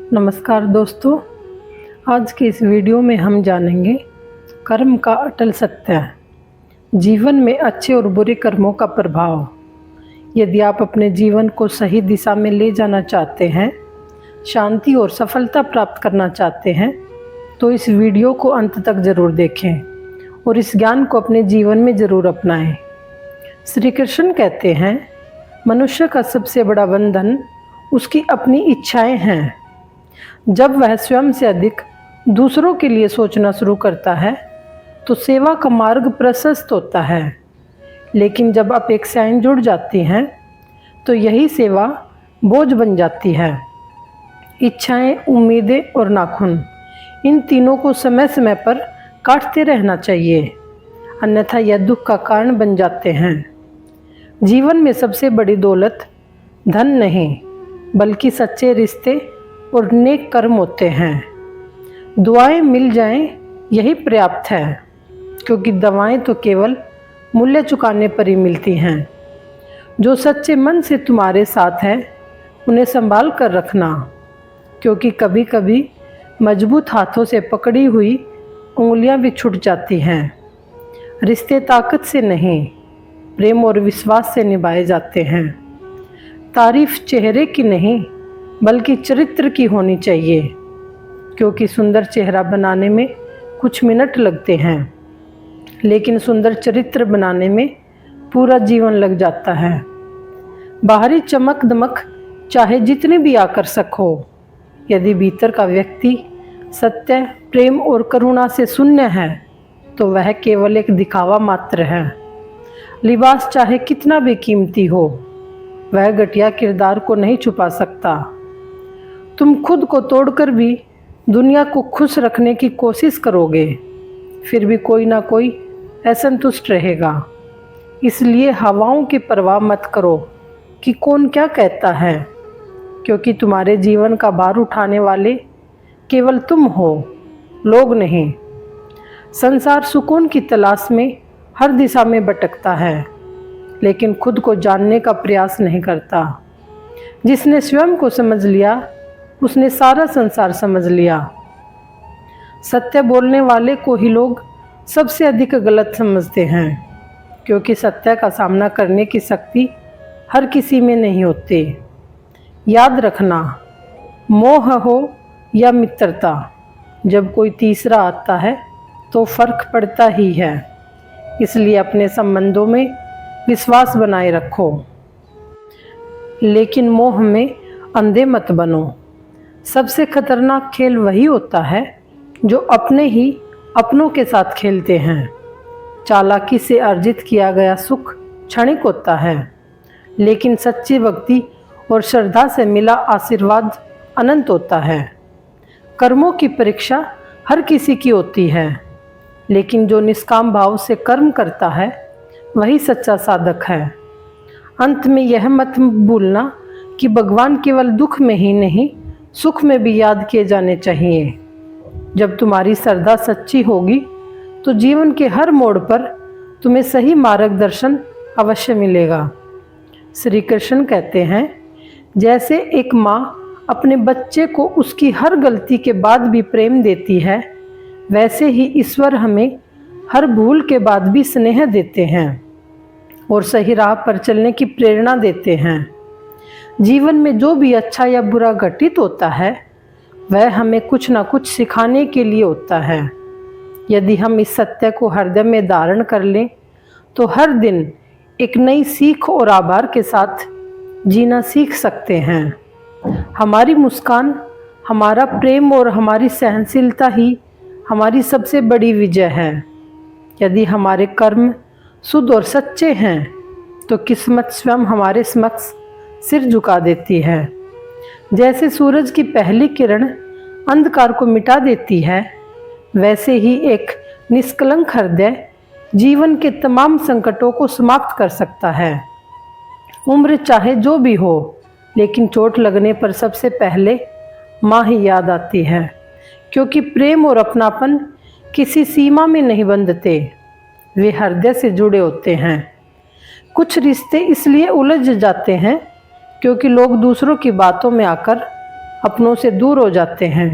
नमस्कार दोस्तों, आज के इस वीडियो में हम जानेंगे कर्म का अटल सत्य, जीवन में अच्छे और बुरे कर्मों का प्रभाव। यदि आप अपने जीवन को सही दिशा में ले जाना चाहते हैं, शांति और सफलता प्राप्त करना चाहते हैं, तो इस वीडियो को अंत तक ज़रूर देखें और इस ज्ञान को अपने जीवन में ज़रूर अपनाएं। श्री कृष्ण कहते हैं, मनुष्य का सबसे बड़ा बंधन उसकी अपनी इच्छाएं हैं। जब वह स्वयं से अधिक दूसरों के लिए सोचना शुरू करता है तो सेवा का मार्ग प्रशस्त होता है, लेकिन जब अपेक्षाएं जुड़ जाती हैं तो यही सेवा बोझ बन जाती है। इच्छाएं, उम्मीदें और नाखुन, इन तीनों को समय समय पर काटते रहना चाहिए, अन्यथा यह दुख का कारण बन जाते हैं। जीवन में सबसे बड़ी दौलत धन नहीं बल्कि सच्चे रिश्ते और नेक कर्म होते हैं। दुआएं मिल जाएं यही पर्याप्त है, क्योंकि दवाएं तो केवल मूल्य चुकाने पर ही मिलती हैं। जो सच्चे मन से तुम्हारे साथ है उन्हें संभाल कर रखना, क्योंकि कभी कभी मजबूत हाथों से पकड़ी हुई उंगलियां भी छूट जाती हैं। रिश्ते ताकत से नहीं, प्रेम और विश्वास से निभाए जाते हैं। तारीफ चेहरे की नहीं बल्कि चरित्र की होनी चाहिए, क्योंकि सुंदर चेहरा बनाने में कुछ मिनट लगते हैं, लेकिन सुंदर चरित्र बनाने में पूरा जीवन लग जाता है। बाहरी चमक दमक चाहे जितनी भी आकर्षक हो, यदि भीतर का व्यक्ति सत्य, प्रेम और करुणा से शून्य है तो वह केवल एक दिखावा मात्र है। लिबास चाहे कितना भी कीमती हो, वह घटिया किरदार को नहीं छुपा सकता। तुम खुद को तोड़कर भी दुनिया को खुश रखने की कोशिश करोगे, फिर भी कोई ना कोई असंतुष्ट रहेगा। इसलिए हवाओं की परवाह मत करो कि कौन क्या कहता है, क्योंकि तुम्हारे जीवन का भार उठाने वाले केवल तुम हो, लोग नहीं। संसार सुकून की तलाश में हर दिशा में भटकता है, लेकिन खुद को जानने का प्रयास नहीं करता। जिसने स्वयं को समझ लिया उसने सारा संसार समझ लिया। सत्य बोलने वाले को ही लोग सबसे अधिक गलत समझते हैं, क्योंकि सत्य का सामना करने की शक्ति हर किसी में नहीं होती। याद रखना, मोह हो या मित्रता, जब कोई तीसरा आता है तो फर्क पड़ता ही है। इसलिए अपने संबंधों में विश्वास बनाए रखो, लेकिन मोह में अंधे मत बनो। सबसे खतरनाक खेल वही होता है जो अपने ही अपनों के साथ खेलते हैं। चालाकी से अर्जित किया गया सुख क्षणिक होता है, लेकिन सच्ची भक्ति और श्रद्धा से मिला आशीर्वाद अनंत होता है। कर्मों की परीक्षा हर किसी की होती है, लेकिन जो निष्काम भाव से कर्म करता है वही सच्चा साधक है। अंत में यह मत भूलना कि भगवान केवल दुख में ही नहीं, सुख में भी याद किए जाने चाहिए। जब तुम्हारी श्रद्धा सच्ची होगी तो जीवन के हर मोड़ पर तुम्हें सही मार्गदर्शन अवश्य मिलेगा। श्री कृष्ण कहते हैं, जैसे एक माँ अपने बच्चे को उसकी हर गलती के बाद भी प्रेम देती है, वैसे ही ईश्वर हमें हर भूल के बाद भी स्नेह देते हैं और सही राह पर चलने की प्रेरणा देते हैं। जीवन में जो भी अच्छा या बुरा घटित होता है वह हमें कुछ ना कुछ सिखाने के लिए होता है। यदि हम इस सत्य को हृदय में धारण कर लें तो हर दिन एक नई सीख और आभार के साथ जीना सीख सकते हैं। हमारी मुस्कान, हमारा प्रेम और हमारी सहनशीलता ही हमारी सबसे बड़ी विजय है। यदि हमारे कर्म शुद्ध और सच्चे हैं तो किस्मत स्वयं हमारे समक्ष सिर झुका देती है। जैसे सूरज की पहली किरण अंधकार को मिटा देती है, वैसे ही एक निष्कलंक हृदय जीवन के तमाम संकटों को समाप्त कर सकता है। उम्र चाहे जो भी हो, लेकिन चोट लगने पर सबसे पहले माँ ही याद आती है, क्योंकि प्रेम और अपनापन किसी सीमा में नहीं बंधते, वे हृदय से जुड़े होते हैं। कुछ रिश्ते इसलिए उलझ जाते हैं क्योंकि लोग दूसरों की बातों में आकर अपनों से दूर हो जाते हैं,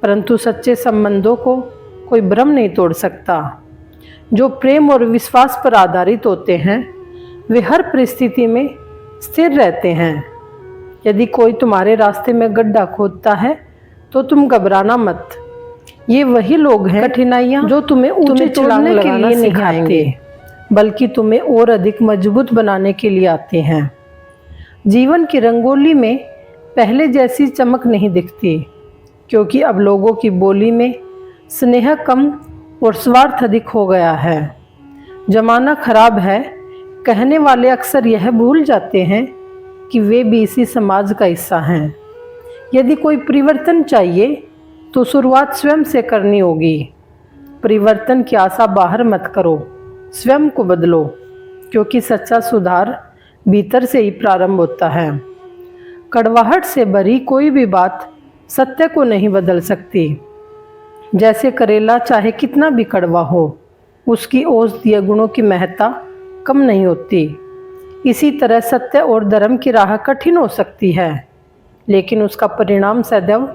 परंतु सच्चे संबंधों को कोई भ्रम नहीं तोड़ सकता। जो प्रेम और विश्वास पर आधारित होते हैं वे हर परिस्थिति में स्थिर रहते हैं। यदि कोई तुम्हारे रास्ते में गड्ढा खोदता है तो तुम घबराना मत। ये वही लोग हैं कठिनाइयाँ जो तुम्हें ऊंचे चढ़ने के लिए नहीं आते, बल्कि तुम्हें और अधिक मजबूत बनाने के लिए आते हैं। जीवन की रंगोली में पहले जैसी चमक नहीं दिखती, क्योंकि अब लोगों की बोली में स्नेह कम और स्वार्थ अधिक हो गया है। जमाना खराब है, कहने वाले अक्सर यह भूल जाते हैं कि वे भी इसी समाज का हिस्सा हैं। यदि कोई परिवर्तन चाहिए तो शुरुआत स्वयं से करनी होगी। परिवर्तन की आशा बाहर मत करो, स्वयं को बदलो, क्योंकि सच्चा सुधार भीतर से ही प्रारंभ होता है। कड़वाहट से भरी कोई भी बात सत्य को नहीं बदल सकती। जैसे करेला चाहे कितना भी कड़वा हो, उसकी औषधीय गुणों की महत्ता कम नहीं होती। इसी तरह सत्य और धर्म की राह कठिन हो सकती है, लेकिन उसका परिणाम सदैव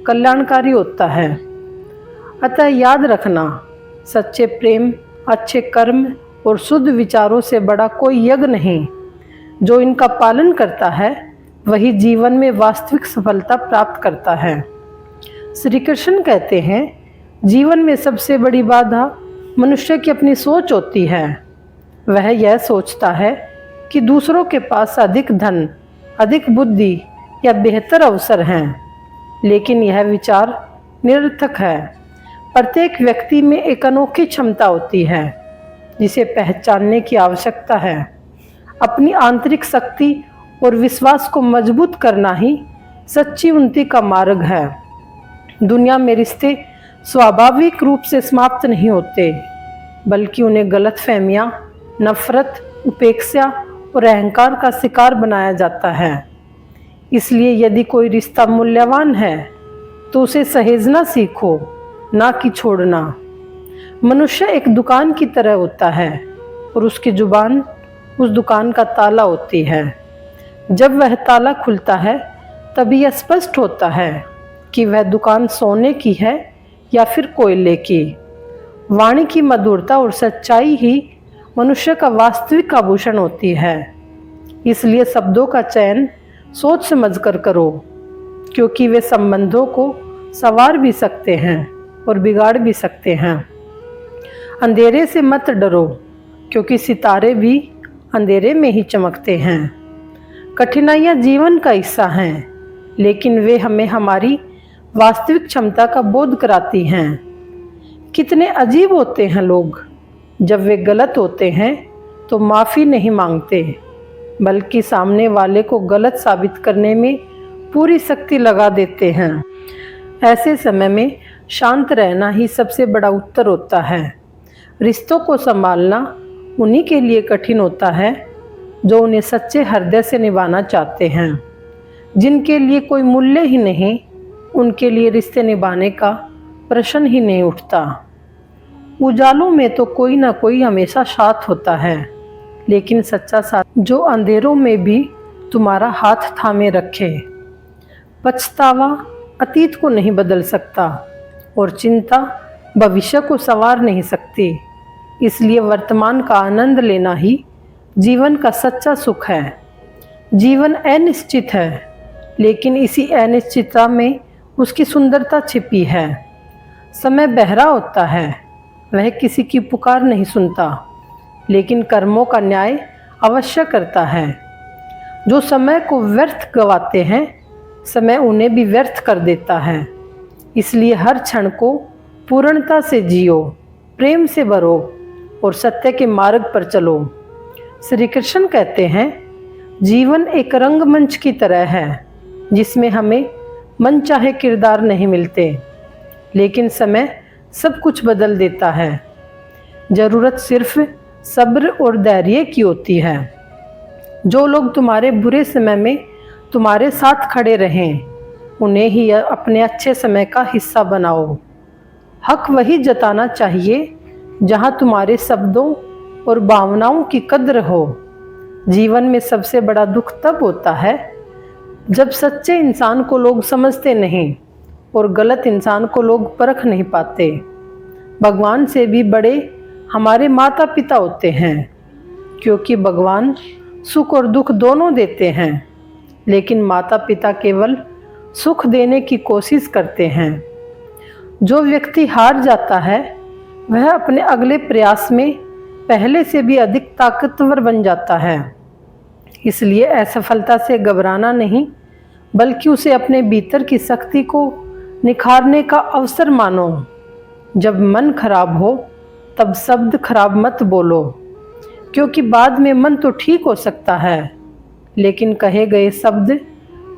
कल्याणकारी होता है। अतः याद रखना, सच्चे प्रेम, अच्छे कर्म और शुद्ध विचारों से बड़ा कोई यज्ञ नहीं। जो इनका पालन करता है वही जीवन में वास्तविक सफलता प्राप्त करता है। श्री कृष्ण कहते हैं, जीवन में सबसे बड़ी बाधा मनुष्य की अपनी सोच होती है। वह यह सोचता है कि दूसरों के पास अधिक धन, अधिक बुद्धि या बेहतर अवसर हैं, लेकिन यह विचार निरर्थक है। प्रत्येक व्यक्ति में एक अनोखी क्षमता होती है जिसे पहचानने की आवश्यकता है। अपनी आंतरिक शक्ति और विश्वास को मजबूत करना ही सच्ची उन्नति का मार्ग है। दुनिया में रिश्ते स्वाभाविक रूप से समाप्त नहीं होते, बल्कि उन्हें गलतफहमियां, नफरत, उपेक्षा और अहंकार का शिकार बनाया जाता है। इसलिए यदि कोई रिश्ता मूल्यवान है तो उसे सहेजना सीखो, ना कि छोड़ना। मनुष्य एक दुकान की तरह होता है और उसकी जुबान उस दुकान का ताला होती है। जब वह ताला खुलता है तभी यह स्पष्ट होता है कि वह दुकान सोने की है या फिर कोयले की। वाणी की मधुरता और सच्चाई ही मनुष्य का वास्तविक आभूषण होती है। इसलिए शब्दों का चयन सोच समझकर करो, क्योंकि वे संबंधों को संवार भी सकते हैं और बिगाड़ भी सकते हैं। अंधेरे से मत डरो, क्योंकि सितारे भी अंधेरे में ही चमकते हैं। कठिनाइयाँ जीवन का हिस्सा हैं, लेकिन वे हमें हमारी वास्तविक क्षमता का बोध कराती हैं। कितने अजीब होते हैं लोग, जब वे गलत होते हैं तो माफ़ी नहीं मांगते, बल्कि सामने वाले को गलत साबित करने में पूरी शक्ति लगा देते हैं। ऐसे समय में शांत रहना ही सबसे बड़ा उत्तर होता है। रिश्तों को संभालना उन्हीं के लिए कठिन होता है जो उन्हें सच्चे हृदय से निभाना चाहते हैं। जिनके लिए कोई मूल्य ही नहीं, उनके लिए रिश्ते निभाने का प्रश्न ही नहीं उठता। उजालों में तो कोई ना कोई हमेशा साथ होता है, लेकिन सच्चा साथ जो अंधेरों में भी तुम्हारा हाथ थामे रखे। पछतावा अतीत को नहीं बदल सकता और चिंता भविष्य को संवार नहीं सकती। इसलिए वर्तमान का आनंद लेना ही जीवन का सच्चा सुख है। जीवन अनिश्चित है, लेकिन इसी अनिश्चितता में उसकी सुंदरता छिपी है। समय बहरा होता है, वह किसी की पुकार नहीं सुनता, लेकिन कर्मों का न्याय अवश्य करता है। जो समय को व्यर्थ गवाते हैं, समय उन्हें भी व्यर्थ कर देता है। इसलिए हर क्षण को पूर्णता से जियो, प्रेम से भरो और सत्य के मार्ग पर चलो। श्री कृष्ण कहते हैं, जीवन एक रंगमंच की तरह है जिसमें हमें मनचाहे किरदार नहीं मिलते, लेकिन समय सब कुछ बदल देता है। ज़रूरत सिर्फ सब्र और धैर्य की होती है। जो लोग तुम्हारे बुरे समय में तुम्हारे साथ खड़े रहें, उन्हें ही अपने अच्छे समय का हिस्सा बनाओ। हक वही जताना चाहिए जहाँ तुम्हारे शब्दों और भावनाओं की कद्र हो। जीवन में सबसे बड़ा दुख तब होता है जब सच्चे इंसान को लोग समझते नहीं और गलत इंसान को लोग परख नहीं पाते। भगवान से भी बड़े हमारे माता पिता होते हैं, क्योंकि भगवान सुख और दुख दोनों देते हैं, लेकिन माता पिता केवल सुख देने की कोशिश करते हैं। जो व्यक्ति हार जाता है वह अपने अगले प्रयास में पहले से भी अधिक ताकतवर बन जाता है। इसलिए असफलता से घबराना नहीं, बल्कि उसे अपने भीतर की शक्ति को निखारने का अवसर मानो। जब मन खराब हो तब शब्द खराब मत बोलो, क्योंकि बाद में मन तो ठीक हो सकता है, लेकिन कहे गए शब्द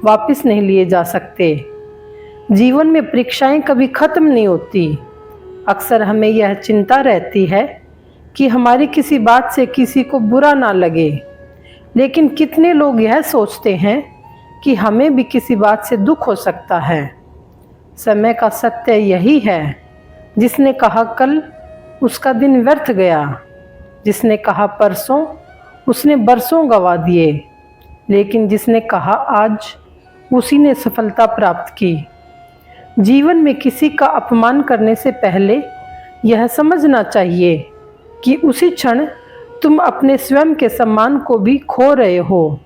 वापस नहीं लिए जा सकते। जीवन में परीक्षाएं कभी खत्म नहीं होती। अक्सर हमें यह चिंता रहती है कि हमारी किसी बात से किसी को बुरा ना लगे, लेकिन कितने लोग यह सोचते हैं कि हमें भी किसी बात से दुख हो सकता है। समय का सत्य यही है, जिसने कहा कल उसका दिन व्यर्थ गया, जिसने कहा परसों उसने बरसों गंवा दिए, लेकिन जिसने कहा आज उसी ने सफलता प्राप्त की। जीवन में किसी का अपमान करने से पहले यह समझना चाहिए कि उसी क्षण तुम अपने स्वयं के सम्मान को भी खो रहे हो।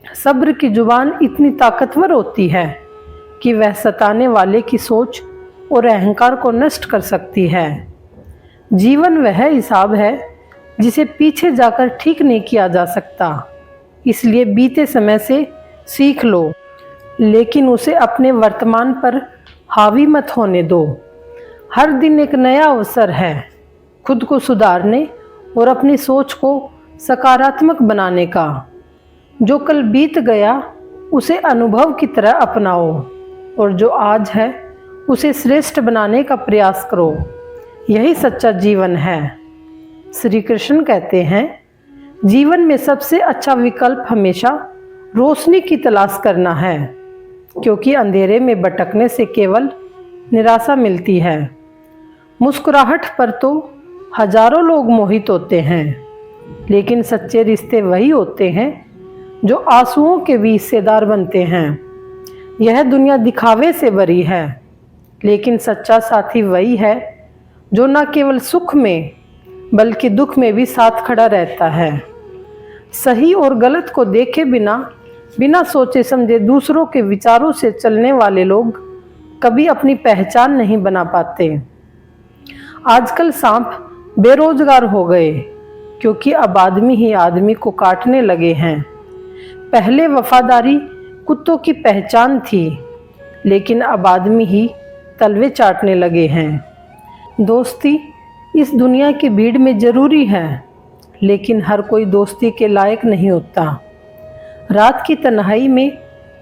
सब्र की जुबान इतनी ताकतवर होती है कि वह सताने वाले की सोच और अहंकार को नष्ट कर सकती है। जीवन वह हिसाब है जिसे पीछे जाकर ठीक नहीं किया जा सकता, इसलिए बीते समय से सीख लो, लेकिन उसे अपने वर्तमान पर हावी मत होने दो। हर दिन एक नया अवसर है खुद को सुधारने और अपनी सोच को सकारात्मक बनाने का। जो कल बीत गया उसे अनुभव की तरह अपनाओ, और जो आज है उसे श्रेष्ठ बनाने का प्रयास करो। यही सच्चा जीवन है। श्री कृष्ण कहते हैं, जीवन में सबसे अच्छा विकल्प हमेशा रोशनी की तलाश करना है, क्योंकि अंधेरे में भटकने से केवल निराशा मिलती है। मुस्कुराहट पर तो हजारों लोग मोहित होते हैं, लेकिन सच्चे रिश्ते वही होते हैं जो आंसुओं के भी हिस्सेदार बनते हैं। यह दुनिया दिखावे से भरी है, लेकिन सच्चा साथी वही है जो न केवल सुख में बल्कि दुख में भी साथ खड़ा रहता है। सही और गलत को देखे बिना सोचे समझे दूसरों के विचारों से चलने वाले लोग कभी अपनी पहचान नहीं बना पाते। आजकल सांप बेरोजगार हो गए, क्योंकि अब आदमी ही आदमी को काटने लगे हैं। पहले वफादारी कुत्तों की पहचान थी, लेकिन अब आदमी ही तलवे चाटने लगे हैं। दोस्ती इस दुनिया की भीड़ में जरूरी है, लेकिन हर कोई दोस्ती के लायक नहीं होता। रात की तन्हाई में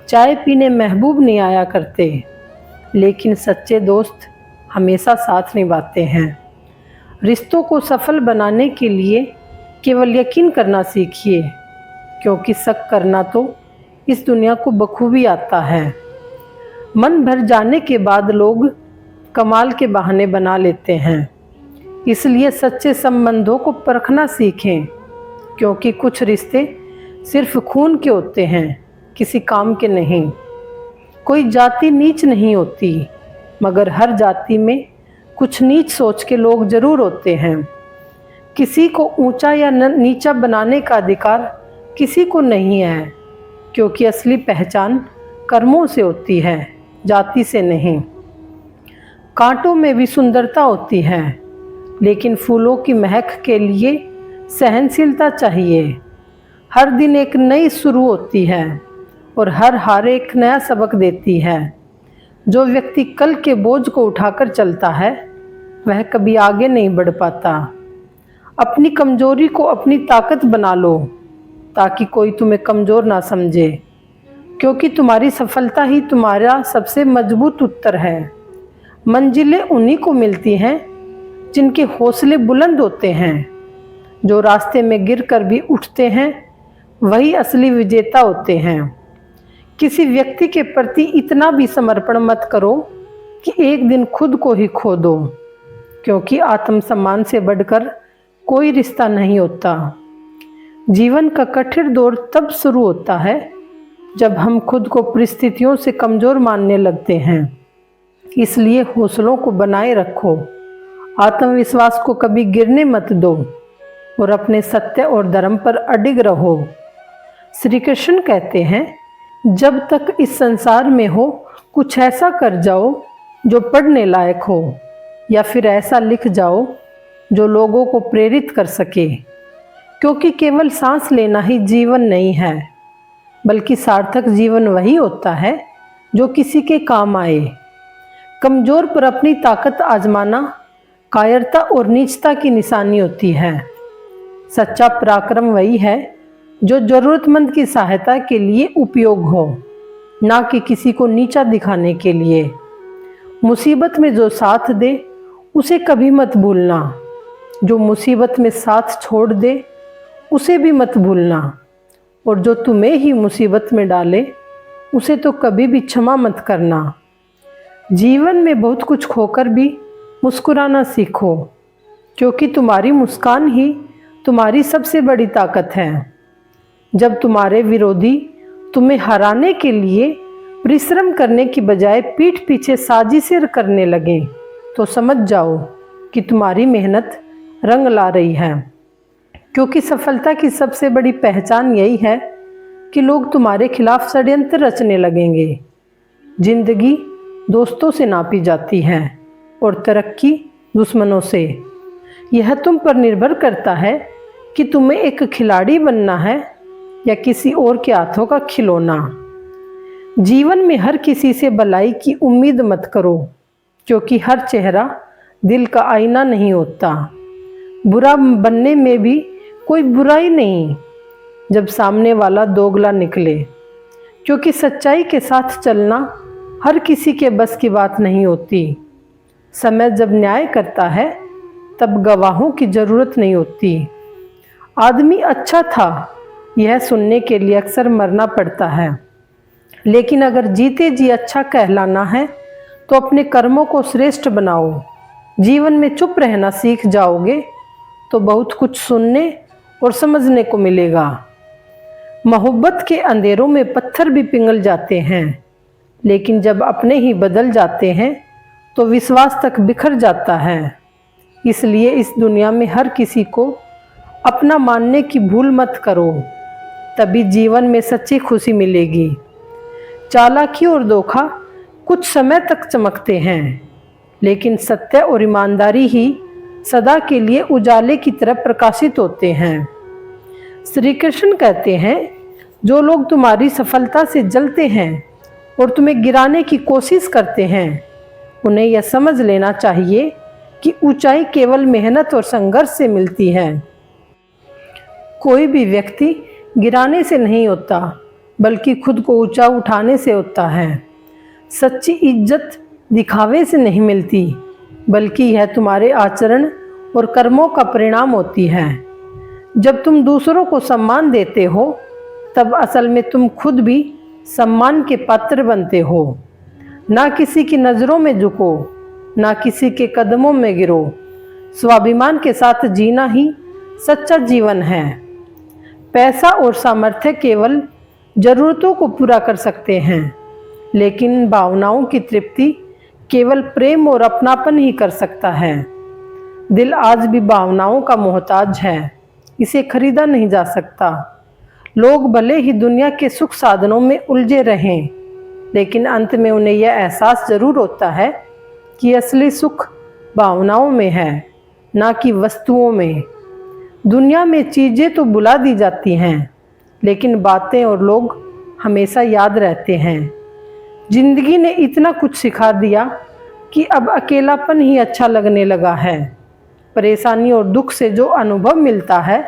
चाय पीने महबूब नहीं आया करते, लेकिन सच्चे दोस्त हमेशा साथ निभाते हैं। रिश्तों को सफल बनाने के लिए केवल यकीन करना सीखिए, क्योंकि शक करना तो इस दुनिया को बखूबी आता है। मन भर जाने के बाद लोग कमाल के बहाने बना लेते हैं, इसलिए सच्चे संबंधों को परखना सीखें, क्योंकि कुछ रिश्ते सिर्फ खून के होते हैं, किसी काम के नहीं। कोई जाति नीच नहीं होती, मगर हर जाति में कुछ नीच सोच के लोग जरूर होते हैं। किसी को ऊंचा या नीचा बनाने का अधिकार किसी को नहीं है, क्योंकि असली पहचान कर्मों से होती है, जाति से नहीं। कांटों में भी सुंदरता होती है, लेकिन फूलों की महक के लिए सहनशीलता चाहिए। हर दिन एक नई शुरू होती है और हर हार एक नया सबक देती है। जो व्यक्ति कल के बोझ को उठाकर चलता है वह कभी आगे नहीं बढ़ पाता। अपनी कमजोरी को अपनी ताकत बना लो, ताकि कोई तुम्हें कमज़ोर ना समझे, क्योंकि तुम्हारी सफलता ही तुम्हारा सबसे मजबूत उत्तर है। मंजिलें उन्हीं को मिलती हैं जिनके हौसले बुलंद होते हैं। जो रास्ते में गिरकर भी उठते हैं वही असली विजेता होते हैं। किसी व्यक्ति के प्रति इतना भी समर्पण मत करो कि एक दिन खुद को ही खो दो, क्योंकि आत्मसम्मान से बढ़कर कोई रिश्ता नहीं होता। जीवन का कठिन दौर तब शुरू होता है जब हम खुद को परिस्थितियों से कमज़ोर मानने लगते हैं। इसलिए हौसलों को बनाए रखो, आत्मविश्वास को कभी गिरने मत दो और अपने सत्य और धर्म पर अडिग रहो। श्री कृष्ण कहते हैं, जब तक इस संसार में हो कुछ ऐसा कर जाओ जो पढ़ने लायक हो, या फिर ऐसा लिख जाओ जो लोगों को प्रेरित कर सके, क्योंकि केवल सांस लेना ही जीवन नहीं है, बल्कि सार्थक जीवन वही होता है जो किसी के काम आए। कमज़ोर पर अपनी ताकत आजमाना कायरता और नीचता की निशानी होती है। सच्चा पराक्रम वही है जो ज़रूरतमंद की सहायता के लिए उपयोग हो, ना कि किसी को नीचा दिखाने के लिए। मुसीबत में जो साथ दे उसे कभी मत भूलना, जो मुसीबत में साथ छोड़ दे उसे भी मत भूलना, और जो तुम्हें ही मुसीबत में डाले उसे तो कभी भी क्षमा मत करना। जीवन में बहुत कुछ खोकर भी मुस्कुराना सीखो, क्योंकि तुम्हारी मुस्कान ही तुम्हारी सबसे बड़ी ताकत है। जब तुम्हारे विरोधी तुम्हें हराने के लिए परिश्रम करने की बजाय पीठ पीछे साजिशें करने लगे, तो समझ जाओ कि तुम्हारी मेहनत रंग ला रही है। क्योंकि सफलता की सबसे बड़ी पहचान यही है कि लोग तुम्हारे खिलाफ षड्यंत्र रचने लगेंगे। जिंदगी दोस्तों से नापी जाती है और तरक्की दुश्मनों से। यह तुम पर निर्भर करता है कि तुम्हें एक खिलाड़ी बनना है या किसी और के हाथों का खिलौना। जीवन में हर किसी से भलाई की उम्मीद मत करो, क्योंकि हर चेहरा दिल का आईना नहीं होता। बुरा बनने में भी कोई बुराई नहीं जब सामने वाला दोगला निकले, क्योंकि सच्चाई के साथ चलना हर किसी के बस की बात नहीं होती। समय जब न्याय करता है तब गवाहों की ज़रूरत नहीं होती। आदमी अच्छा था यह सुनने के लिए अक्सर मरना पड़ता है, लेकिन अगर जीते जी अच्छा कहलाना है तो अपने कर्मों को श्रेष्ठ बनाओ। जीवन में चुप रहना सीख जाओगे तो बहुत कुछ सुनने और समझने को मिलेगा। मोहब्बत के अंधेरों में पत्थर भी पिघल जाते हैं, लेकिन जब अपने ही बदल जाते हैं तो विश्वास तक बिखर जाता है। इसलिए इस दुनिया में हर किसी को अपना मानने की भूल मत करो, तभी जीवन में सच्ची खुशी मिलेगी। चालाकी और धोखा कुछ समय तक चमकते हैं, लेकिन सत्य और ईमानदारी ही सदा के लिए उजाले की तरह प्रकाशित होते हैं। श्री कृष्ण कहते हैं, जो लोग तुम्हारी सफलता से जलते हैं और तुम्हें गिराने की कोशिश करते हैं, उन्हें यह समझ लेना चाहिए कि ऊंचाई केवल मेहनत और संघर्ष से मिलती है। कोई भी व्यक्ति गिराने से नहीं होता, बल्कि खुद को ऊंचा उठाने से होता है। सच्ची इज्जत दिखावे से नहीं मिलती, बल्कि यह तुम्हारे आचरण और कर्मों का परिणाम होती है। जब तुम दूसरों को सम्मान देते हो, तब असल में तुम खुद भी सम्मान के पात्र बनते हो। ना किसी की नज़रों में झुको, ना किसी के कदमों में गिरो। स्वाभिमान के साथ जीना ही सच्चा जीवन है। पैसा और सामर्थ्य केवल ज़रूरतों को पूरा कर सकते हैं, लेकिन भावनाओं की तृप्ति केवल प्रेम और अपनापन ही कर सकता है। दिल आज भी भावनाओं का मोहताज है, इसे खरीदा नहीं जा सकता। लोग भले ही दुनिया के सुख साधनों में उलझे रहें, लेकिन अंत में उन्हें यह एहसास जरूर होता है कि असली सुख भावनाओं में है, ना कि वस्तुओं में। दुनिया में चीज़ें तो बुला दी जाती हैं, लेकिन बातें और लोग हमेशा याद रहते हैं। जिंदगी ने इतना कुछ सिखा दिया कि अब अकेलापन ही अच्छा लगने लगा है। परेशानी और दुख से जो अनुभव मिलता है,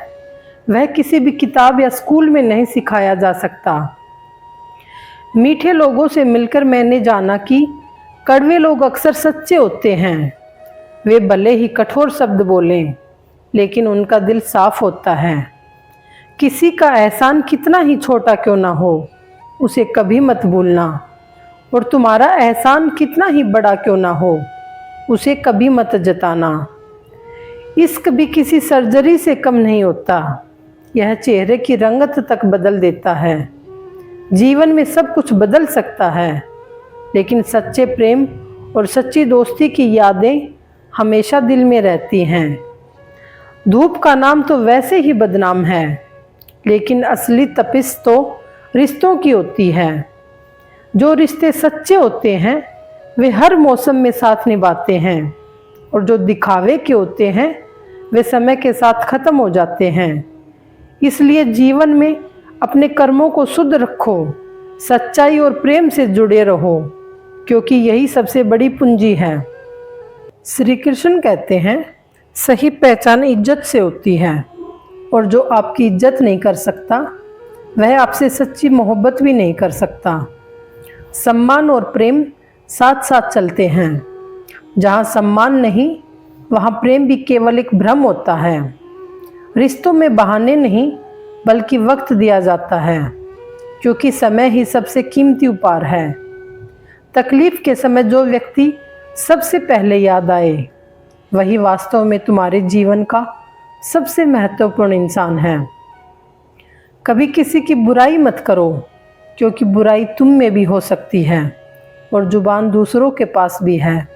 वह किसी भी किताब या स्कूल में नहीं सिखाया जा सकता। मीठे लोगों से मिलकर मैंने जाना कि कड़वे लोग अक्सर सच्चे होते हैं। वे भले ही कठोर शब्द बोलें, लेकिन उनका दिल साफ होता है। किसी का एहसान कितना ही छोटा क्यों ना हो, उसे कभी मत भूलना, और तुम्हारा एहसान कितना ही बड़ा क्यों ना हो, उसे कभी मत जताना। इश्क भी किसी सर्जरी से कम नहीं होता, यह चेहरे की रंगत तक बदल देता है। जीवन में सब कुछ बदल सकता है, लेकिन सच्चे प्रेम और सच्ची दोस्ती की यादें हमेशा दिल में रहती हैं। धूप का नाम तो वैसे ही बदनाम है, लेकिन असली तपिश तो रिश्तों की होती है। जो रिश्ते सच्चे होते हैं वे हर मौसम में साथ निभाते हैं, और जो दिखावे के होते हैं वे समय के साथ खत्म हो जाते हैं। इसलिए जीवन में अपने कर्मों को शुद्ध रखो, सच्चाई और प्रेम से जुड़े रहो, क्योंकि यही सबसे बड़ी पूंजी है। श्री कृष्ण कहते हैं, सही पहचान इज्जत से होती है, और जो आपकी इज्जत नहीं कर सकता वह आपसे सच्ची मोहब्बत भी नहीं कर सकता। सम्मान और प्रेम साथ साथ चलते हैं। जहाँ सम्मान नहीं वहाँ प्रेम भी केवल एक भ्रम होता है। रिश्तों में बहाने नहीं बल्कि वक्त दिया जाता है, क्योंकि समय ही सबसे कीमती उपहार है। तकलीफ के समय जो व्यक्ति सबसे पहले याद आए वही वास्तव में तुम्हारे जीवन का सबसे महत्वपूर्ण इंसान है। कभी किसी की बुराई मत करो, क्योंकि बुराई तुम में भी हो सकती है और जुबान दूसरों के पास भी है।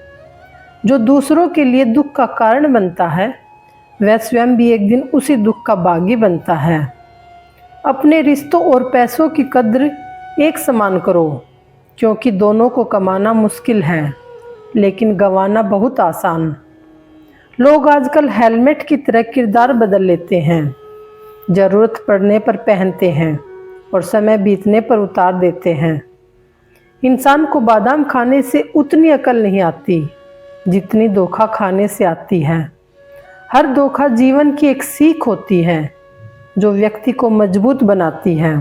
जो दूसरों के लिए दुख का कारण बनता है वह स्वयं भी एक दिन उसी दुख का बागी बनता है। अपने रिश्तों और पैसों की कद्र एक समान करो, क्योंकि दोनों को कमाना मुश्किल है लेकिन गंवाना बहुत आसान। लोग आजकल हेलमेट की तरह किरदार बदल लेते हैं। ज़रूरत पड़ने पर पहनते हैं और समय बीतने पर उतार देते हैं। इंसान को बादाम खाने से उतनी अकल नहीं आती जितनी धोखा खाने से आती है। हर धोखा जीवन की एक सीख होती है जो व्यक्ति को मजबूत बनाती है।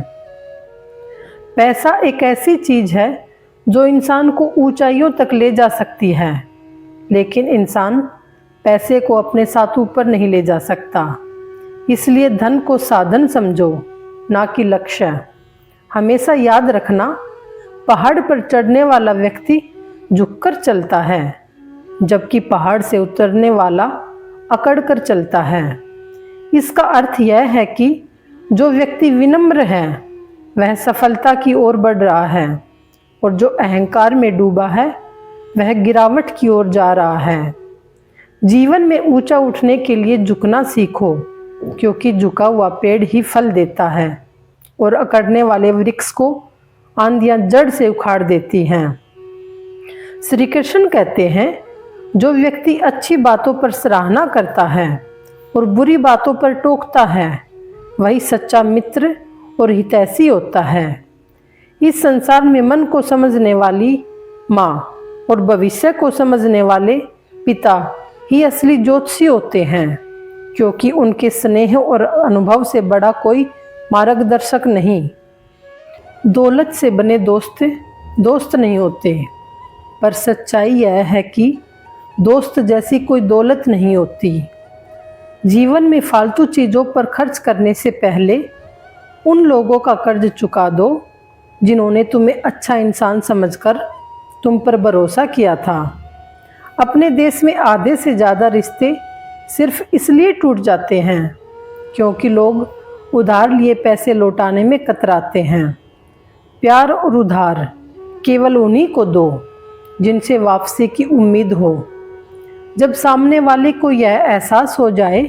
पैसा एक ऐसी चीज़ है जो इंसान को ऊंचाइयों तक ले जा सकती है, लेकिन इंसान पैसे को अपने साथ ऊपर नहीं ले जा सकता। इसलिए धन को साधन समझो, ना कि लक्ष्य। हमेशा याद रखना, पहाड़ पर चढ़ने वाला व्यक्ति झुककर चलता है, जबकि पहाड़ से उतरने वाला अकड़कर चलता है। इसका अर्थ यह है कि जो व्यक्ति विनम्र है वह सफलता की ओर बढ़ रहा है, और जो अहंकार में डूबा है वह गिरावट की ओर जा रहा है। जीवन में ऊंचा उठने के लिए झुकना सीखो, क्योंकि झुका हुआ पेड़ ही फल देता है और अकड़ने वाले वृक्ष को आंधियां जड़ से उखाड़ देती हैं। श्री कृष्ण कहते हैं, जो व्यक्ति अच्छी बातों पर सराहना करता है और बुरी बातों पर टोकता है वही सच्चा मित्र और हितैषी होता है। इस संसार में मन को समझने वाली माँ और भविष्य को समझने वाले पिता ही असली ज्योतिषी होते हैं, क्योंकि उनके स्नेह और अनुभव से बड़ा कोई मार्गदर्शक नहीं। दौलत से बने दोस्त नहीं होते, पर सच्चाई यह है कि दोस्त जैसी कोई दौलत नहीं होती। जीवन में फालतू चीज़ों पर खर्च करने से पहले उन लोगों का कर्ज चुका दो जिन्होंने तुम्हें अच्छा इंसान समझकर तुम पर भरोसा किया था। अपने देश में आधे से ज़्यादा रिश्ते सिर्फ इसलिए टूट जाते हैं क्योंकि लोग उधार लिए पैसे लौटाने में कतराते हैं। प्यार और उधार केवल उन्हीं को दो जिनसे वापसी की उम्मीद हो। जब सामने वाले को यह एहसास हो जाए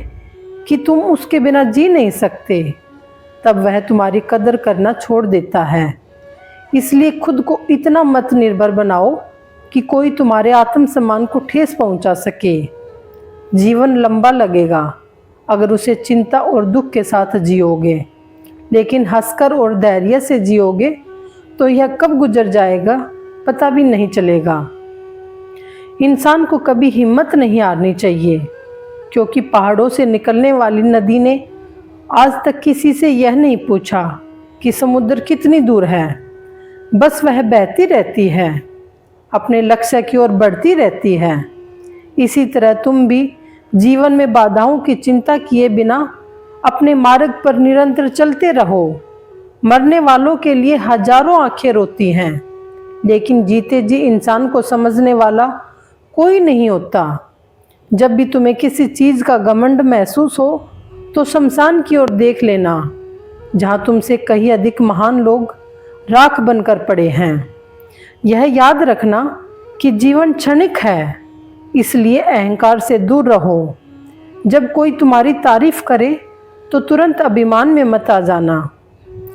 कि तुम उसके बिना जी नहीं सकते, तब वह तुम्हारी कदर करना छोड़ देता है। इसलिए खुद को इतना मत निर्भर बनाओ कि कोई तुम्हारे आत्मसम्मान को ठेस पहुंचा सके। जीवन लंबा लगेगा अगर उसे चिंता और दुख के साथ जियोगे, लेकिन हंसकर और धैर्य से जियोगे तो यह कब गुजर जाएगा पता भी नहीं चलेगा। इंसान को कभी हिम्मत नहीं हारनी चाहिए, क्योंकि पहाड़ों से निकलने वाली नदी ने आज तक किसी से यह नहीं पूछा कि समुद्र कितनी दूर है। बस वह बहती रहती है, अपने लक्ष्य की ओर बढ़ती रहती है। इसी तरह तुम भी जीवन में बाधाओं की चिंता किए बिना अपने मार्ग पर निरंतर चलते रहो। मरने वालों के लिए हजारों आंखें रोती हैं, लेकिन जीते जी इंसान को समझने वाला कोई नहीं होता। जब भी तुम्हें किसी चीज़ का घमंड महसूस हो तो शमशान की ओर देख लेना, जहाँ तुमसे कहीं अधिक महान लोग राख बनकर पड़े हैं। यह याद रखना कि जीवन क्षणिक है, इसलिए अहंकार से दूर रहो। जब कोई तुम्हारी तारीफ करे तो तुरंत अभिमान में मत आ जाना,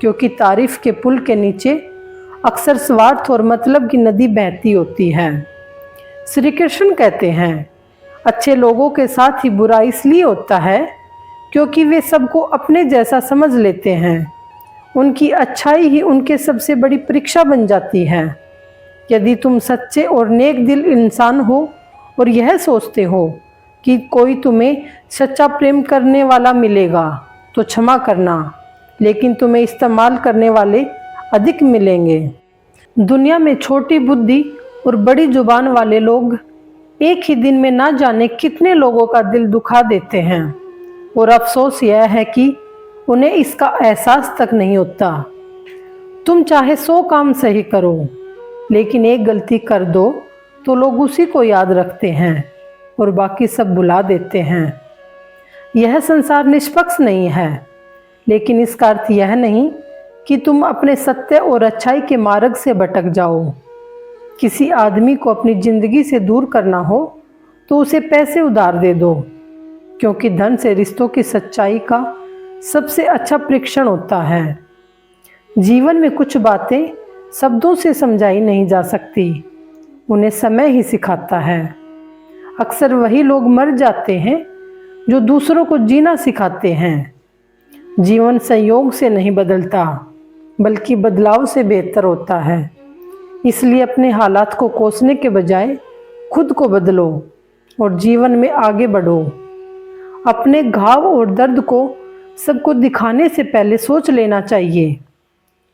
क्योंकि तारीफ के पुल के नीचे अक्सर स्वार्थ और मतलब की नदी बहती होती है। श्री कृष्ण कहते हैं, अच्छे लोगों के साथ ही बुरा इसलिए होता है क्योंकि वे सबको अपने जैसा समझ लेते हैं। उनकी अच्छाई ही उनके सबसे बड़ी परीक्षा बन जाती है। यदि तुम सच्चे और नेक दिल इंसान हो और यह सोचते हो कि कोई तुम्हें सच्चा प्रेम करने वाला मिलेगा तो क्षमा करना, लेकिन तुम्हें इस्तेमाल करने वाले अधिक मिलेंगे। दुनिया में छोटी बुद्धि और बड़ी जुबान वाले लोग एक ही दिन में ना जाने कितने लोगों का दिल दुखा देते हैं, और अफसोस यह है कि उन्हें इसका एहसास तक नहीं होता। तुम चाहे 100 काम सही करो, लेकिन एक गलती कर दो तो लोग उसी को याद रखते हैं और बाकी सब भुला देते हैं। यह संसार निष्पक्ष नहीं है, लेकिन इसका अर्थ यह नहीं कि तुम अपने सत्य और अच्छाई के मार्ग से भटक जाओ। किसी आदमी को अपनी जिंदगी से दूर करना हो तो उसे पैसे उधार दे दो, क्योंकि धन से रिश्तों की सच्चाई का सबसे अच्छा परीक्षण होता है। जीवन में कुछ बातें शब्दों से समझाई नहीं जा सकती, उन्हें समय ही सिखाता है। अक्सर वही लोग मर जाते हैं जो दूसरों को जीना सिखाते हैं। जीवन संयोग से नहीं बदलता, बल्कि बदलाव से बेहतर होता है। इसलिए अपने हालात को कोसने के बजाय खुद को बदलो और जीवन में आगे बढ़ो। अपने घाव और दर्द को सबको दिखाने से पहले सोच लेना चाहिए,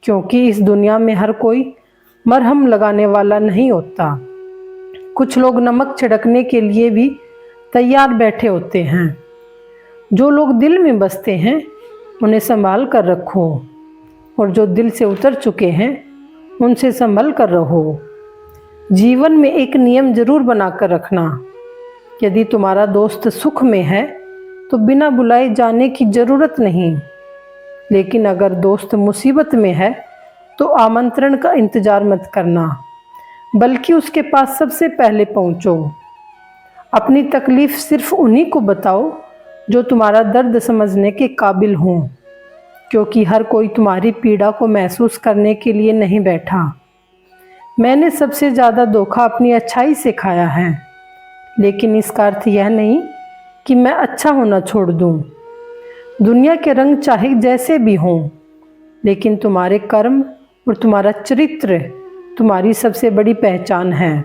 क्योंकि इस दुनिया में हर कोई मरहम लगाने वाला नहीं होता। कुछ लोग नमक छिड़कने के लिए भी तैयार बैठे होते हैं। जो लोग दिल में बसते हैं उन्हें संभाल कर रखो, और जो दिल से उतर चुके हैं उनसे संभल कर रहो। जीवन में एक नियम जरूर बनाकर रखना, यदि तुम्हारा दोस्त सुख में है तो बिना बुलाए जाने की ज़रूरत नहीं, लेकिन अगर दोस्त मुसीबत में है तो आमंत्रण का इंतज़ार मत करना, बल्कि उसके पास सबसे पहले पहुंचो। अपनी तकलीफ़ सिर्फ उन्हीं को बताओ जो तुम्हारा दर्द समझने के काबिल हों, क्योंकि हर कोई तुम्हारी पीड़ा को महसूस करने के लिए नहीं बैठा। मैंने सबसे ज़्यादा धोखा अपनी अच्छाई से खाया है, लेकिन इसका अर्थ यह नहीं कि मैं अच्छा होना छोड़ दूं। दुनिया के रंग चाहे जैसे भी हों, लेकिन तुम्हारे कर्म और तुम्हारा चरित्र तुम्हारी सबसे बड़ी पहचान है।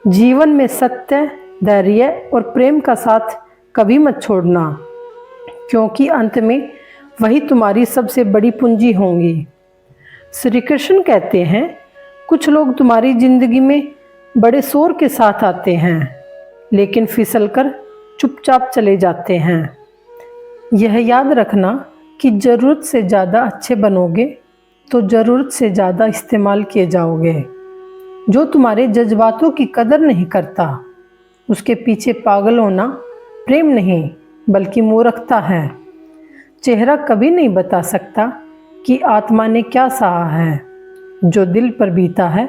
जीवन में सत्य, धैर्य और प्रेम का साथ कभी मत छोड़ना, क्योंकि अंत में वही तुम्हारी सबसे बड़ी पूंजी होंगी। श्री कृष्ण कहते हैं, कुछ लोग तुम्हारी जिंदगी में बड़े शोर के साथ आते हैं, लेकिन फिसलकर चुपचाप चले जाते हैं। यह याद रखना कि ज़रूरत से ज़्यादा अच्छे बनोगे तो ज़रूरत से ज़्यादा इस्तेमाल किए जाओगे। जो तुम्हारे जज्बातों की कदर नहीं करता, उसके पीछे पागल होना प्रेम नहीं बल्कि मूर्खता है। चेहरा कभी नहीं बता सकता कि आत्मा ने क्या सहा है। जो दिल पर बीता है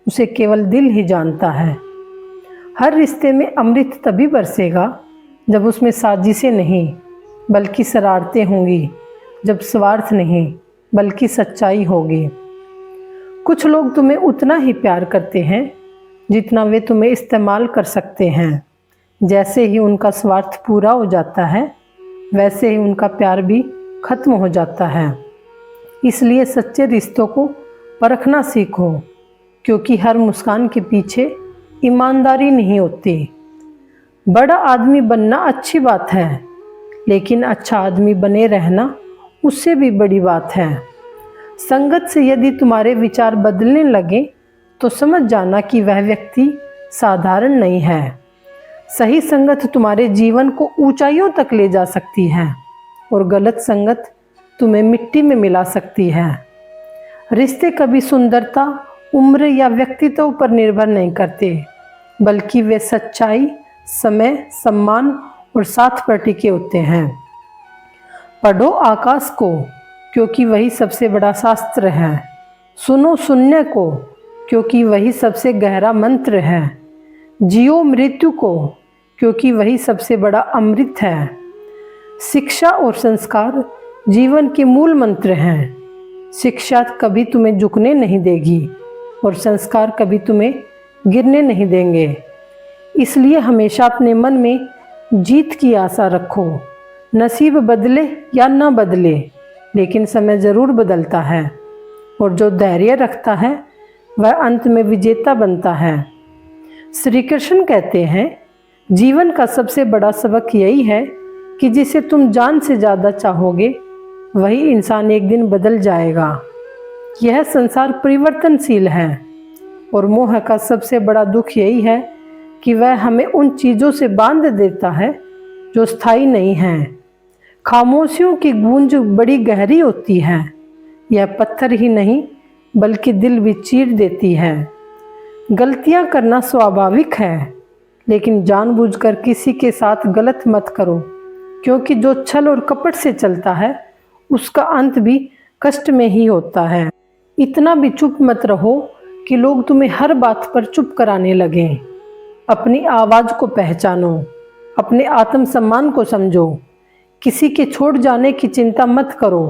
उसे केवल दिल ही जानता है। हर रिश्ते में अमृत तभी बरसेगा जब उसमें साजिशें नहीं बल्कि शरारतें होंगी, जब स्वार्थ नहीं बल्कि सच्चाई होगी। कुछ लोग तुम्हें उतना ही प्यार करते हैं जितना वे तुम्हें इस्तेमाल कर सकते हैं। जैसे ही उनका स्वार्थ पूरा हो जाता है, वैसे ही उनका प्यार भी खत्म हो जाता है। इसलिए सच्चे रिश्तों को परखना सीखो, क्योंकि हर मुस्कान के पीछे ईमानदारी नहीं होती। बड़ा आदमी बनना अच्छी बात है, लेकिन अच्छा आदमी बने रहना उससे भी बड़ी बात है। संगत से यदि तुम्हारे विचार बदलने लगे तो समझ जाना कि वह व्यक्ति साधारण नहीं है। सही संगत तुम्हारे जीवन को ऊंचाइयों तक ले जा सकती है, और गलत संगत तुम्हें मिट्टी में मिला सकती है। रिश्ते कभी सुंदरता, उम्र या व्यक्तित्व पर निर्भर नहीं करते, बल्कि वे सच्चाई, समय, सम्मान और साथ पर टिके होते हैं। पढ़ो आकाश को, क्योंकि वही सबसे बड़ा शास्त्र है। सुनो शून्य को, क्योंकि वही सबसे गहरा मंत्र है। जियो मृत्यु को, क्योंकि वही सबसे बड़ा अमृत है। शिक्षा और संस्कार जीवन के मूल मंत्र हैं। शिक्षा कभी तुम्हें झुकने नहीं देगी और संस्कार कभी तुम्हें गिरने नहीं देंगे। इसलिए हमेशा अपने मन में जीत की आशा रखो। नसीब बदले या ना बदले, लेकिन समय ज़रूर बदलता है, और जो धैर्य रखता है वह अंत में विजेता बनता है। श्री कृष्ण कहते हैं, जीवन का सबसे बड़ा सबक यही है कि जिसे तुम जान से ज़्यादा चाहोगे वही इंसान एक दिन बदल जाएगा। यह संसार परिवर्तनशील है और मोह का सबसे बड़ा दुख यही है कि वह हमें उन चीज़ों से बांध देता है जो स्थायी नहीं हैं। खामोशियों की गूंज बड़ी गहरी होती है। यह पत्थर ही नहीं बल्कि दिल भी चीर देती है। गलतियां करना स्वाभाविक है, लेकिन जानबूझकर किसी के साथ गलत मत करो, क्योंकि जो छल और कपट से चलता है उसका अंत भी कष्ट में ही होता है। इतना भी चुप मत रहो कि लोग तुम्हें हर बात पर चुप कराने लगें। अपनी आवाज़ को पहचानो, अपने आत्मसम्मान को समझो। किसी के छोड़ जाने की चिंता मत करो,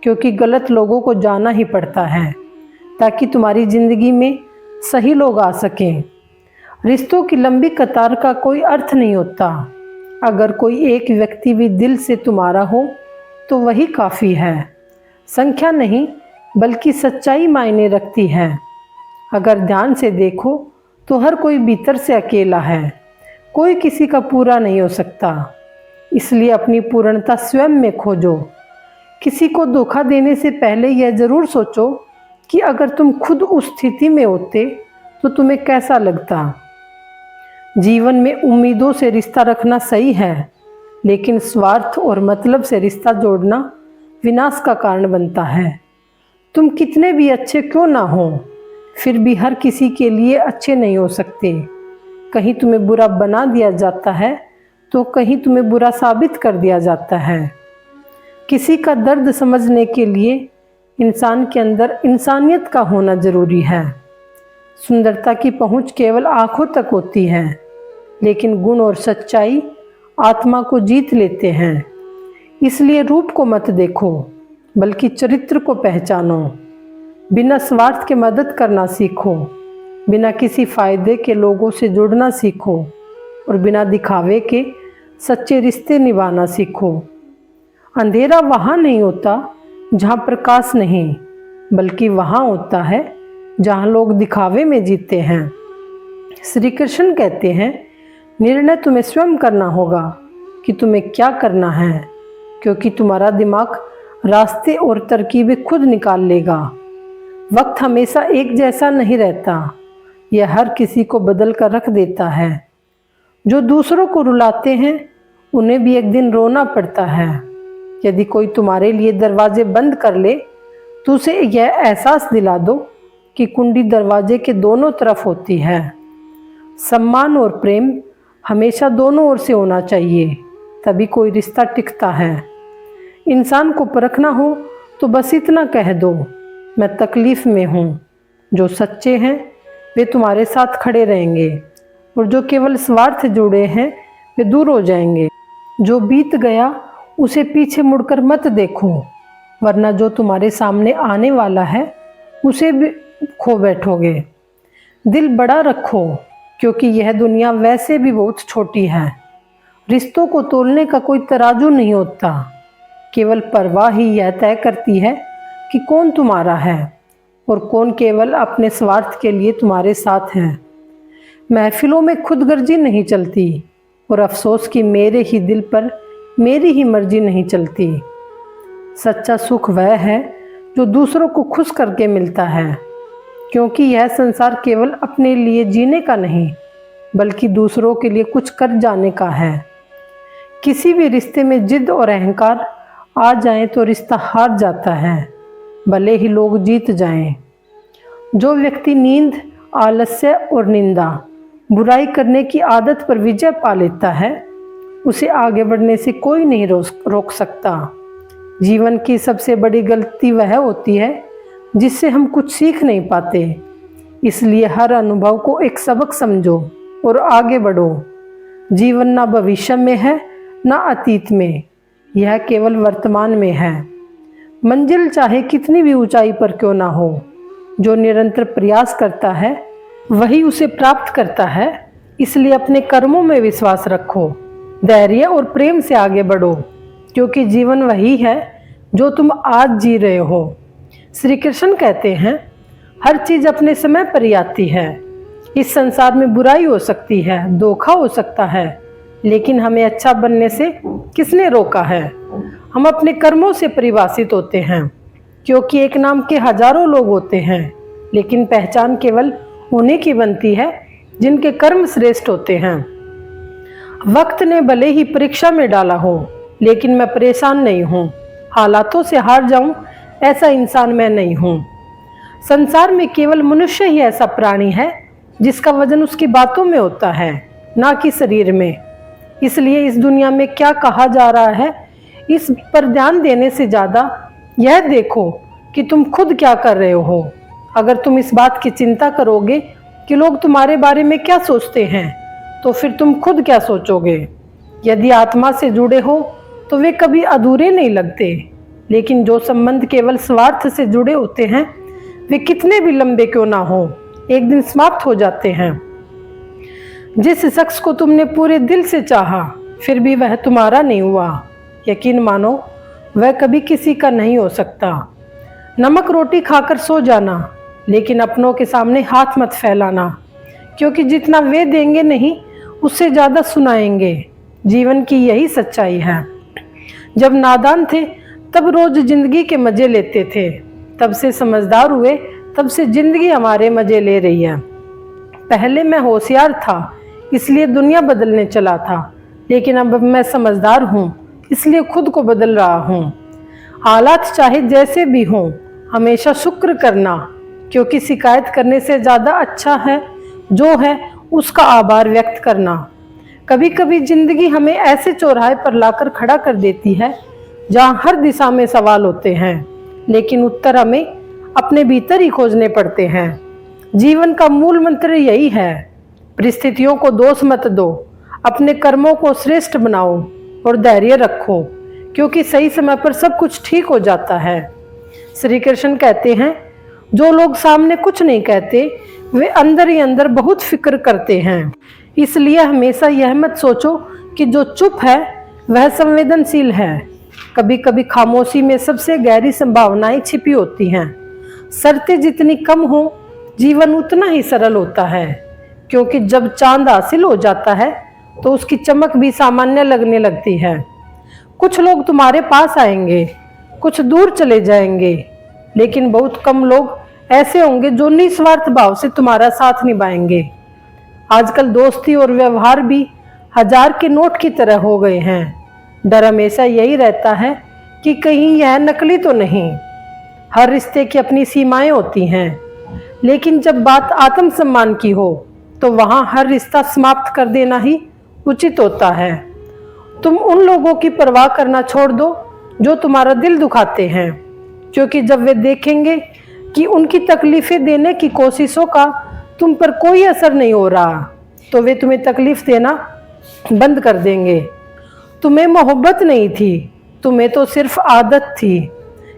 क्योंकि गलत लोगों को जाना ही पड़ता है ताकि तुम्हारी ज़िंदगी में सही लोग आ सकें। रिश्तों की लंबी कतार का कोई अर्थ नहीं होता। अगर कोई एक व्यक्ति भी दिल से तुम्हारा हो तो वही काफ़ी है। संख्या नहीं बल्कि सच्चाई मायने रखती है। अगर ध्यान से देखो तो हर कोई भीतर से अकेला है। कोई किसी का पूरा नहीं हो सकता, इसलिए अपनी पूर्णता स्वयं में खोजो। किसी को धोखा देने से पहले यह ज़रूर सोचो कि अगर तुम खुद उस स्थिति में होते तो तुम्हें कैसा लगता। जीवन में उम्मीदों से रिश्ता रखना सही है, लेकिन स्वार्थ और मतलब से रिश्ता जोड़ना विनाश का कारण बनता है। तुम कितने भी अच्छे क्यों ना हो, फिर भी हर किसी के लिए अच्छे नहीं हो सकते। कहीं तुम्हें बुरा बना दिया जाता है तो कहीं तुम्हें बुरा साबित कर दिया जाता है। किसी का दर्द समझने के लिए इंसान के अंदर इंसानियत का होना जरूरी है। सुंदरता की पहुंच केवल आंखों तक होती है, लेकिन गुण और सच्चाई आत्मा को जीत लेते हैं। इसलिए रूप को मत देखो, बल्कि चरित्र को पहचानो। बिना स्वार्थ के मदद करना सीखो, बिना किसी फायदे के लोगों से जुड़ना सीखो, और बिना दिखावे के सच्चे रिश्ते निभाना सीखो। अंधेरा वहाँ नहीं होता जहाँ प्रकाश नहीं, बल्कि वहाँ होता है जहाँ लोग दिखावे में जीते हैं। श्री कृष्ण कहते हैं, निर्णय तुम्हें स्वयं करना होगा कि तुम्हें क्या करना है, क्योंकि तुम्हारा दिमाग रास्ते और तरकीबें खुद निकाल लेगा। वक्त हमेशा एक जैसा नहीं रहता, यह हर किसी को बदल कर रख देता है। जो दूसरों को रुलाते हैं उन्हें भी एक दिन रोना पड़ता है। यदि कोई तुम्हारे लिए दरवाजे बंद कर ले तो उसे यह एहसास दिला दो कि कुंडी दरवाजे के दोनों तरफ होती है। सम्मान और प्रेम हमेशा दोनों ओर से होना चाहिए, तभी कोई रिश्ता टिकता है। इंसान को परखना हो तो बस इतना कह दो, मैं तकलीफ़ में हूँ। जो सच्चे हैं वे तुम्हारे साथ खड़े रहेंगे, और जो केवल स्वार्थ जुड़े हैं वे दूर हो जाएंगे। जो बीत गया उसे पीछे मुड़कर मत देखो, वरना जो तुम्हारे सामने आने वाला है उसे भी खो बैठोगे। दिल बड़ा रखो, क्योंकि यह दुनिया वैसे भी बहुत छोटी है। रिश्तों को तोलने का कोई तराजू नहीं होता, केवल परवाह ही यह तय करती है कि कौन तुम्हारा है और कौन केवल अपने स्वार्थ के लिए तुम्हारे साथ है। महफिलों में खुदगर्जी नहीं चलती, और अफसोस कि मेरे ही दिल पर मेरी ही मर्जी नहीं चलती। सच्चा सुख वह है जो दूसरों को खुश करके मिलता है, क्योंकि यह संसार केवल अपने लिए जीने का नहीं बल्कि दूसरों के लिए कुछ कर जाने का है। किसी भी रिश्ते में जिद और अहंकार आ जाए तो रिश्ता हार जाता है, भले ही लोग जीत जाएं। जो व्यक्ति नींद, आलस्य और निंदा, बुराई करने की आदत पर विजय पा लेता है, उसे आगे बढ़ने से कोई नहीं रोक सकता। जीवन की सबसे बड़ी गलती वह होती है जिससे हम कुछ सीख नहीं पाते। इसलिए हर अनुभव को एक सबक समझो और आगे बढ़ो। जीवन ना भविष्य में है ना अतीत में, यह केवल वर्तमान में है। मंजिल चाहे कितनी भी ऊंचाई पर क्यों ना हो, जो निरंतर प्रयास करता है वही उसे प्राप्त करता है। इसलिए अपने कर्मों में विश्वास रखो, धैर्य और प्रेम से आगे बढ़ो, क्योंकि जीवन वही है जो तुम आज जी रहे हो। श्री कृष्ण कहते हैं, हर चीज अपने समय पर ही आती है। इस संसार में बुराई हो सकती है, धोखा हो सकता है, लेकिन हमें अच्छा बनने से किसने रोका है? हम अपने कर्मों से परिभाषित होते हैं, क्योंकि एक नाम के हजारों लोग होते हैं, लेकिन पहचान केवल उन्हीं की बनती है जिनके कर्म श्रेष्ठ होते हैं। वक्त ने भले ही परीक्षा में डाला हो, लेकिन मैं परेशान नहीं हूँ। हालातों से हार जाऊं ऐसा इंसान मैं नहीं हूँ। संसार में केवल मनुष्य ही ऐसा प्राणी है जिसका वजन उसकी बातों में होता है, ना कि शरीर में। इसलिए इस दुनिया में क्या कहा जा रहा है, इस पर ध्यान देने से ज़्यादा यह देखो कि तुम खुद क्या कर रहे हो। अगर तुम इस बात की चिंता करोगे कि लोग तुम्हारे बारे में क्या सोचते हैं, तो फिर तुम खुद क्या सोचोगे? यदि आत्मा से जुड़े हो तो वे कभी अधूरे नहीं लगते, लेकिन जो संबंध केवल स्वार्थ से जुड़े होते हैं वे कितने भी लंबे क्यों ना हो, एक दिन समाप्त हो जाते हैं। जिस शख्स को तुमने पूरे दिल से चाहा फिर भी वह तुम्हारा नहीं हुआ, यकीन मानो वह कभी किसी का नहीं हो सकता। नमक रोटी खाकर सो जाना, लेकिन अपनों के सामने हाथ मत फैलाना, क्योंकि जितना वे देंगे नहीं उससे ज़्यादा सुनाएंगे। जीवन की यही सच्चाई है। जब नादान थे तब रोज जिंदगी के मजे लेते थे, तब से समझदार हुए तब से जिंदगी हमारे मजे ले रही है। पहले मैं होशियार था इसलिए दुनिया बदलने चला था, लेकिन अब मैं समझदार हूँ इसलिए खुद को बदल रहा हूँ। हालात चाहे जैसे भी हों, हमेशा शुक्र करना, क्योंकि शिकायत करने से ज़्यादा अच्छा है जो है उसका आभार व्यक्त करना। कभी कभी जिंदगी हमें ऐसे चौराहे पर लाकर खड़ा कर देती है जहाँ हर दिशा में सवाल होते हैं, लेकिन उत्तर हमें अपने भीतर ही खोजने पड़ते हैं। जीवन का मूल मंत्र यही है, परिस्थितियों को दोष मत दो, अपने कर्मों को श्रेष्ठ बनाओ और धैर्य रखो, क्योंकि सही समय पर सब कुछ ठीक हो जाता है। श्री कृष्ण कहते हैं, जो लोग सामने कुछ नहीं कहते वे अंदर ही अंदर बहुत फिक्र करते हैं। इसलिए हमेशा यह मत सोचो कि जो चुप है वह संवेदनशील है। कभी कभी खामोशी में सबसे गहरी संभावनाएं छिपी होती हैं। शर्तें जितनी कम हो जीवन उतना ही सरल होता है, क्योंकि जब चांद हासिल हो जाता है तो उसकी चमक भी सामान्य लगने लगती है। कुछ लोग तुम्हारे पास आएंगे, कुछ दूर चले जाएंगे, लेकिन बहुत कम लोग ऐसे होंगे जो निस्वार्थ भाव से तुम्हारा साथ निभाएंगे। आजकल दोस्ती और व्यवहार भी 1000 के नोट की तरह हो गए हैं। डर हमेशा यही रहता है कि कहीं यह नकली तो नहीं। हर रिश्ते की अपनी सीमाएं होती हैं, लेकिन जब बात आत्मसम्मान की हो तो वहां हर रिश्ता समाप्त कर देना ही उचित होता है। तुम उन लोगों की परवाह करना छोड़ दो जो तुम्हारा दिल दुखाते हैं, क्योंकि जब वे देखेंगे कि उनकी तकलीफें देने की कोशिशों का तुम पर कोई असर नहीं हो रहा, तो वे तुम्हें तकलीफ देना बंद कर देंगे। तुम्हें मोहब्बत नहीं थी, तुम्हें तो सिर्फ आदत थी।